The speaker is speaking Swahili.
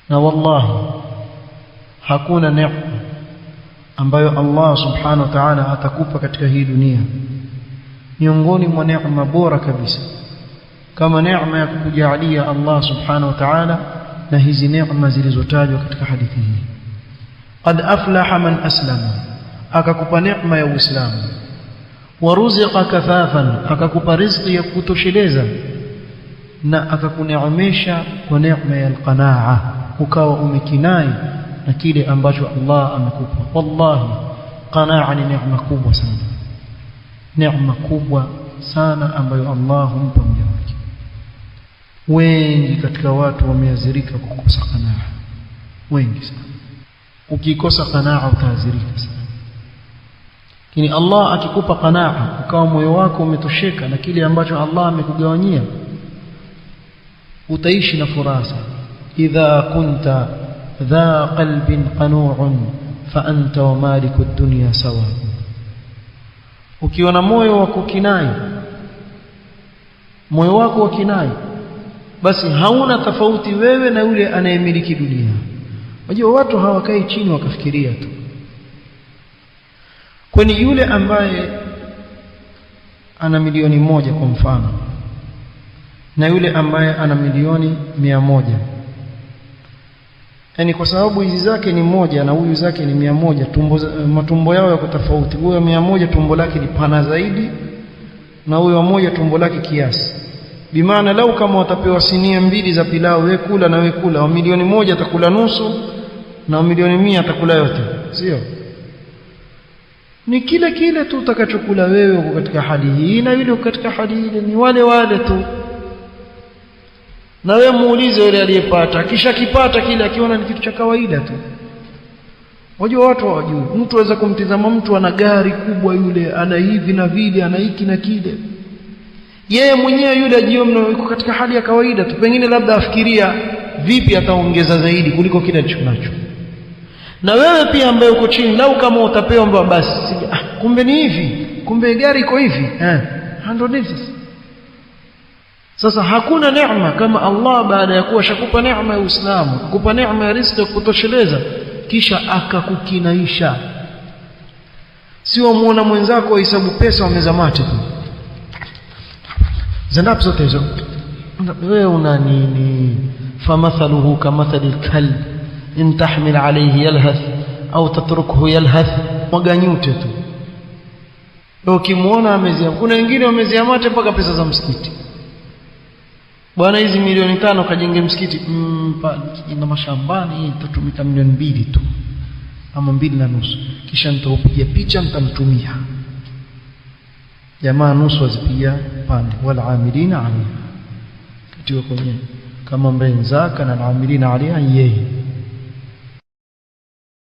Na wallahi hakuna neema ambayo Allah subhanahu wa ta'ala atakupa katika hii dunia miongoni mwa neema bora kabisa kama neema ya kukujalia Allah subhanahu wa ta'ala na hizi neema zilizotajwa katika hadithi hii. Qad aflaha man aslama, akakupa neema ya Uislamu. Waruziqa kafafan, akakupa riziki ya kutosheleza, na akakuneemesha kwa neema ya alqanaa, ukawa umekinai na kile ambacho Allah amekupa. Wallahi qanaa ni neema kubwa sana, neema kubwa sana ambayo Allah humpa mja wake. Wengi katika watu wameazirika kwa kukosa qanaa, wengi sana. Ukikosa qanaa utaazirika sana. Lakini Allah akikupa qanaa, ukawa moyo wako umetosheka na kile ambacho Allah amekugawanyia, utaishi na furaha. Idha kunta dha qalbin qanu'un fa anta wa maliku ad-dunya sawa. Ukiwa na moyo wa kukinai, moyo wako wa kinai, basi hauna tofauti wewe na yule anayemiliki dunia. Unajua watu hawakai chini wakafikiria tu. Kwani yule ambaye ana milioni 1 kwa mfano na yule ambaye ana milioni 100, yani kwa sababu hizi zake ni moja na huyu zake ni 100, matumbo yao yako tofauti. Huyo 100 tumbo lake ni pana zaidi na huyo 1 tumbo lake kiasi. Bimaana lau kama watapewa sinia 2 za pilau, wewe kula na wewe kula, wa milioni 1 atakula nusu na wa milioni 100 atakula yote, sio? Ni kile tu utakachokula wewe uko katika hali hii na yule uko katika hali ile, ni wale tu. Na wewe muulize yule aliyepata, kisha kipata kile akiona ni kitu cha kawaida tu. Wajua watu hawajui. Mtu aweza kumtizama mtu ana gari kubwa, yule ana hivi na vile, ana hiki na kile. Yeye mwenyewe yule ajiona yuko katika hali ya kawaida tu. Pengine labda afikiria vipi ataongeza zaidi kuliko kile alichonacho. Na wewe pia ambaye uko chini, lau kama utapewa mbwa basi, kumbe ni hivi, kumbe gari iko hivi, ndio ndivyo. Sasa hakuna neema kama Allah baada ya kuwa shakupa neema ya Uislamu, kukupa neema ya riziki ya kutosheleza, kisha akakukinaisha. Sio muona mwenzako hesabu pesa wamezamate tu. Zanap zote hizo. Wewe una nini? Famathaluhu kamathali al-kalb in tahmil alayhi yalhath au tatrukhu yalhath, mwaganyute tu. Ukimuona amezia, kuna wengine wameziamate mpaka pesa za msikiti. Bwana, hizi milioni 5 kajenge msikiti, ina mashambani itatumika milioni 2 tu ama 2.5, kisha nitaupigia picha nitamtumia. Jamaa nusu wazipigia pande, wala amilina alayha, kitiwa kwenye kama mbenzaka na amilina alayha yeye.